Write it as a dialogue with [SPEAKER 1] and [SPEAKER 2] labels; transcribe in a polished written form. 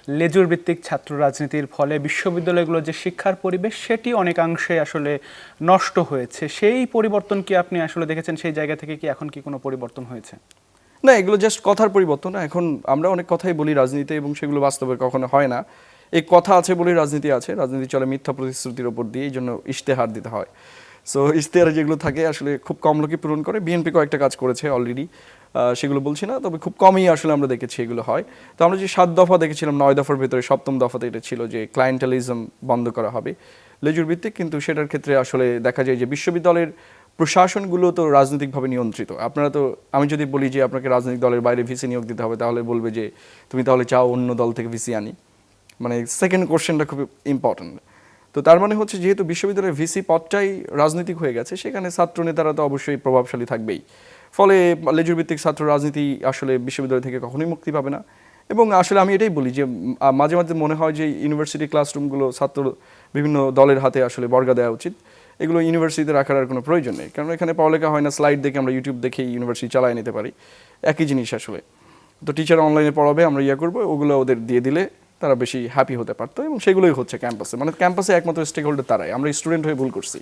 [SPEAKER 1] লেজুর ভিত্তিক ছাত্র রাজনীতির ফলে বিশ্ববিদ্যালয়গুলোর যে শিক্ষার পরিবেশ সেটি অনেকাংশে আসলে নষ্ট হয়েছে। সেই পরিবর্তন কি আপনি আসলে দেখেছেন? সেই জায়গা থেকে কি এখন কি কোনো পরিবর্তন হয়েছে?
[SPEAKER 2] না, এগুলো জাস্ট কথার পরিবর্তন। এখন আমরা অনেক কথাই বলি রাজনীতিতে এবং সেগুলো বাস্তবে কখনো হয় না। এই কথা আছে বলেই রাজনীতি আছে, রাজনীতি চলে মিথ্যা প্রতিশ্রুতির ওপর দিয়ে, এই জন্য ইশতেহার দিতে হয়। সো ইশতেহারে যেগুলো থাকে আসলে খুব কম লোকই পূরণ করে। বিএনপি কয়েকটা কাজ করেছে অলরেডি, সেগুলো বলছি না, তবে খুব কমই আসলে আমরা দেখেছি এগুলো হয়। তো আমরা যে 7 দফা দেখেছিলাম, 9 দফার ভেতরে 7ম দফাতে এটা ছিল যে ক্লায়েন্টালিজম বন্ধ করা হবে লেজুর ভিত্তিক, কিন্তু সেটার ক্ষেত্রে আসলে দেখা যায় যে বিশ্ববিদ্যালয়ের প্রশাসনগুলো তো রাজনৈতিকভাবে নিয়ন্ত্রিত। আপনারা তো, আমি যদি বলি যে আপনাকে রাজনৈতিক দলের বাইরে ভিসি নিয়োগ দিতে হবে, তাহলে বলবে যে তুমি তাহলে চাও অন্য দল থেকে ভিসি আনি। মানে সেকেন্ড কোশ্চেনটা খুব ইম্পর্ট্যান্ট। তো তার মানে হচ্ছে যেহেতু বিশ্ববিদ্যালয়ের ভিসি পদটাই রাজনৈতিক হয়ে গেছে, সেখানে ছাত্র নেতারা তো অবশ্যই প্রভাবশালী থাকবেই। ফলে লেজুর ভিত্তিক ছাত্র রাজনীতি আসলে বিশ্ববিদ্যালয় থেকে কখনোই মুক্তি পাবে না। এবং আসলে আমি এটাই বলি যে মাঝে মাঝে মনে হয় যে ইউনিভার্সিটি ক্লাসরুমগুলো ছাত্র বিভিন্ন দলের হাতে আসলে বর্গা দেওয়া উচিত। এগুলো ইউনিভার্সিটিতে রাখার আর কোনো প্রয়োজন নেই, কারণ এখানে পড়ালেখা হয় না, স্লাইড দেখে আমরা ইউটিউব দেখেই ইউনিভার্সিটি চালায় নিতে পারি, একই জিনিস আসলে। তো টিচার অনলাইনে পড়াবে, আমরা করবো, ওগুলো ওদের দিয়ে দিলে তারা বেশি হ্যাপি হতে পারতো, এবং সেগুলোই হচ্ছে ক্যাম্পাসে। মানে ক্যাম্পাসে একমাত্র স্টেক হোল্ডার তারাই, আমরা স্টুডেন্ট হয়ে ভুল করছি।